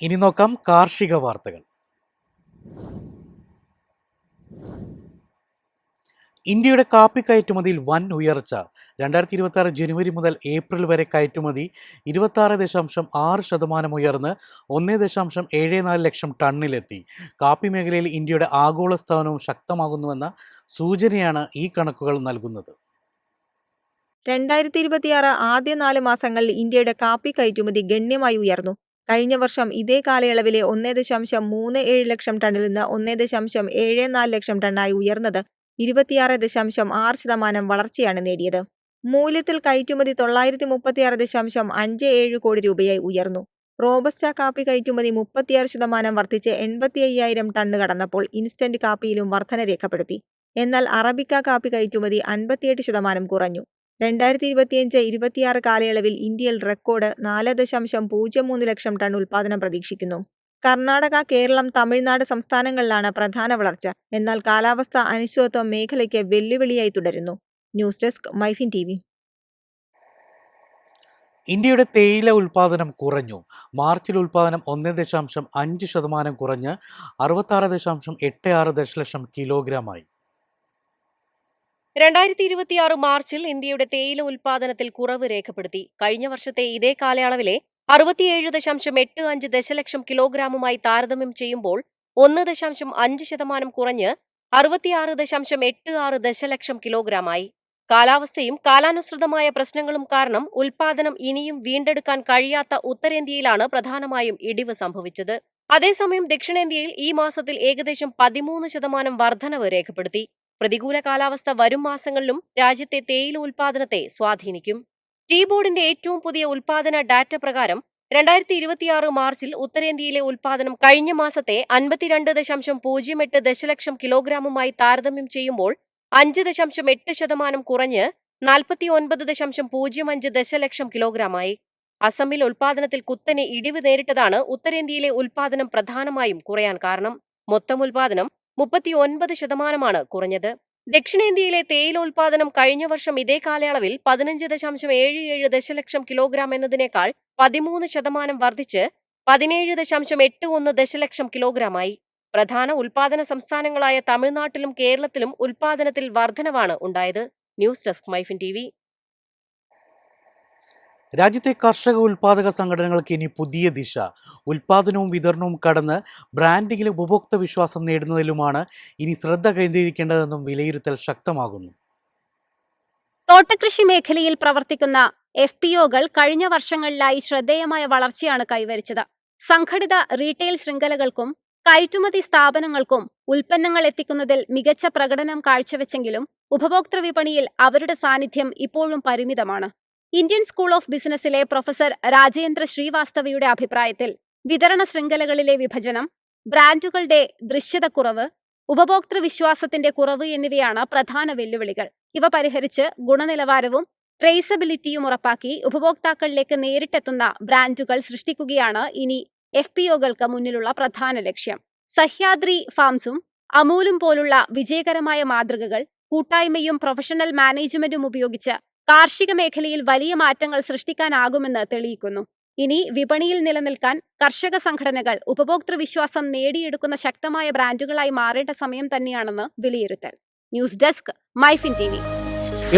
ഇനി നോക്കാം കാർഷിക വാർത്തകൾ. ഇന്ത്യയുടെ കാപ്പി കയറ്റുമതിയിൽ വൻ ഉയർച്ച. 2026 ജനുവരി മുതൽ ഏപ്രിൽ വരെ കയറ്റുമതി 26.6% ഉയർന്ന് 1.74 ലക്ഷം ടണ്ണിലെത്തി. കാപ്പി മേഖലയിൽ ഇന്ത്യയുടെ ആഗോള സ്ഥാനവും ശക്തമാകുന്നുവെന്ന സൂചനയാണ് ഈ കണക്കുകൾ നൽകുന്നത്. 2026 ആദ്യ 4 മാസങ്ങളിൽ ഇന്ത്യയുടെ കാപ്പി കയറ്റുമതി ഗണ്യമായി ഉയർന്നു. കഴിഞ്ഞ വർഷം ഇതേ കാലയളവിലെ 1.37 ലക്ഷം ടണ്ണിൽ നിന്ന് 1.74 ലക്ഷം ടണ്ണായി ഉയർന്നത് 26.6% വളർച്ചയാണ് നേടിയത്. മൂല്യത്തിൽ കയറ്റുമതി 936.57 കോടി രൂപയായി ഉയർന്നു. റോബസ്റ്റ കാപ്പി കയറ്റുമതി 36% വർദ്ധിച്ച് 85,000 ടണ്ണ് കടന്നപ്പോൾ ഇൻസ്റ്റന്റ് കാപ്പിയിലും വർധന രേഖപ്പെടുത്തി. എന്നാൽ അറബിക്ക കാപ്പി കയറ്റുമതി 58% കുറഞ്ഞു. 2025-26 കാലയളവിൽ ഇന്ത്യയിൽ റെക്കോർഡ് 4.03 ലക്ഷം ടൺ ഉൽപ്പാദനം പ്രതീക്ഷിക്കുന്നു. കർണാടക, കേരളം, തമിഴ്നാട് സംസ്ഥാനങ്ങളിലാണ് പ്രധാന വളർച്ച. എന്നാൽ കാലാവസ്ഥ അനിശ്ചിതത്വം മേഖലയ്ക്ക് വെല്ലുവിളിയായി തുടരുന്നു. News desk MyFin TV. ഇന്ത്യയുടെ തേയില ഉൽപ്പാദനം കുറഞ്ഞു. മാർച്ചിൽ ഉൽപ്പാദനം 1.5% കുറഞ്ഞ് 66.86 ദശലക്ഷം കിലോഗ്രാമായി. 2026 മാർച്ചിൽ ഇന്ത്യയുടെ തേയില ഉൽപ്പാദനത്തിൽ കുറവ് രേഖപ്പെടുത്തി. കഴിഞ്ഞ വർഷത്തെ ഇതേ കാലയളവിലെ 67.85 ദശലക്ഷം കിലോഗ്രാമുമായി താരതമ്യം ചെയ്യുമ്പോൾ 1.5% കുറഞ്ഞ് 66.86 ദശലക്ഷം കിലോഗ്രാമായി. കാലാവസ്ഥയും കാലാനുസൃതമായ പ്രശ്നങ്ങളും കാരണം ഉൽപ്പാദനം ഇനിയും വീണ്ടെടുക്കാൻ കഴിയാത്ത ഉത്തരേന്ത്യയിലാണ് പ്രധാനമായും ഇടിവ് സംഭവിച്ചത്. അതേസമയം ദക്ഷിണേന്ത്യയിൽ ഈ മാസത്തിൽ ഏകദേശം 13% വർധനവ് രേഖപ്പെടുത്തി. പ്രതികൂല കാലാവസ്ഥ വരും മാസങ്ങളിലും രാജ്യത്തെ തേയില ഉൽപ്പാദനത്തെ സ്വാധീനിക്കും. ടീ ബോർഡിന്റെ ഏറ്റവും പുതിയ ഉൽപ്പാദന ഡാറ്റ പ്രകാരം 2026 മാർച്ചിൽ ഉത്തരേന്ത്യയിലെ ഉൽപ്പാദനം കഴിഞ്ഞ മാസത്തെ 52.08 ദശലക്ഷം കിലോഗ്രാമുമായി താരതമ്യം ചെയ്യുമ്പോൾ 5.8% കുറഞ്ഞ് 49.05 ദശലക്ഷം കിലോഗ്രാമായി. അസമിൽ ഉൽപ്പാദനത്തിൽ കുത്തനെ ഇടിവ് നേരിട്ടതാണ് ഉത്തരേന്ത്യയിലെ ഉൽപ്പാദനം പ്രധാനമായും കുറയാൻ കാരണം. മൊത്തം ഉൽപ്പാദനം 39% കുറഞ്ഞത്. ദക്ഷിണേന്ത്യയിലെ തേയില ഉൽപ്പാദനം കഴിഞ്ഞ വർഷം ഇതേ കാലയളവിൽ 15.77 ദശലക്ഷം കിലോഗ്രാം എന്നതിനേക്കാൾ 13% വർദ്ധിച്ച് 17.81 ദശലക്ഷം കിലോഗ്രാമായി. പ്രധാന ഉൽപ്പാദന സംസ്ഥാനങ്ങളായ തമിഴ്നാട്ടിലും കേരളത്തിലും ഉൽപ്പാദനത്തിൽ വർധനവാണ് ഉണ്ടായത്. News desk MyFin TV. രാജ്യത്തെ കർഷക ഉൽപ്പാദക സംഘടനകൾക്ക് ഇനി പുതിയ ദിശ. ഉൽപ്പാദനവും വിതരണവും കടന്ന് ബ്രാൻഡിങ്ങിൽ ഉപഭോക്തൃ വിശ്വാസം നേടുന്നതിലുമാണ് ഇനി ശ്രദ്ധ കേന്ദ്രീകരിക്കേണ്ടതെന്നും വിലയിരുത്തൽ ശക്തമാകുന്നു. തോട്ടകൃഷി മേഖലയിൽ പ്രവർത്തിക്കുന്ന FPOകൾ കഴിഞ്ഞ വർഷങ്ങളിലായി ശ്രദ്ധേയമായ വളർച്ചയാണ് കൈവരിച്ചത്. സംഘടിത റീറ്റെയിൽ ശൃംഖലകൾക്കും കയറ്റുമതി സ്ഥാപനങ്ങൾക്കും ഉൽപ്പന്നങ്ങൾ എത്തിക്കുന്നതിൽ മികച്ച പ്രകടനം കാഴ്ചവെച്ചെങ്കിലും ഉപഭോക്തൃ വിപണിയിൽ അവരുടെ സാന്നിധ്യം ഇപ്പോഴും പരിമിതമാണ്. ഇന്ത്യൻ സ്കൂൾ ഓഫ് ബിസിനസിലെ പ്രൊഫസർ രാജേന്ദ്ര ശ്രീവാസ്തവയുടെ അഭിപ്രായത്തിൽ വിതരണ ശൃംഖലകളിലെ വിഭജനം, ബ്രാൻഡുകളുടെ ദൃശ്യതക്കുറവ്, ഉപഭോക്തൃ വിശ്വാസത്തിന്റെ കുറവ് എന്നിവയാണ് പ്രധാന വെല്ലുവിളികൾ. ഇവ പരിഹരിച്ച് ഗുണനിലവാരവും ട്രേസബിലിറ്റിയും ഉറപ്പാക്കി ഉപഭോക്താക്കളിലേക്ക് നേരിട്ടെത്തുന്ന ബ്രാൻഡുകൾ സൃഷ്ടിക്കുകയാണ് ഇനി FPOകൾക്ക് മുന്നിലുള്ള പ്രധാന ലക്ഷ്യം. സഹ്യാദ്രി ഫാംസും അമൂലും പോലുള്ള വിജയകരമായ മാതൃകകൾ കൂട്ടായ്മയും പ്രൊഫഷണൽ മാനേജ്മെന്റും ഉപയോഗിച്ച് കാർഷിക മേഖലയിൽ വലിയ മാറ്റങ്ങൾ സൃഷ്ടിക്കാനാകുമെന്ന് തെളിയിക്കുന്നു. ഇനി വിപണിയിൽ നിലനിൽക്കാൻ കർഷക സംഘടനകൾ ഉപഭോക്തൃ വിശ്വാസം നേടിയെടുക്കുന്ന ശക്തമായ ബ്രാൻഡുകളായി മാറേണ്ട സമയം തന്നെയാണെന്ന് വിലയിരുത്തൽ. News desk MyFin TV.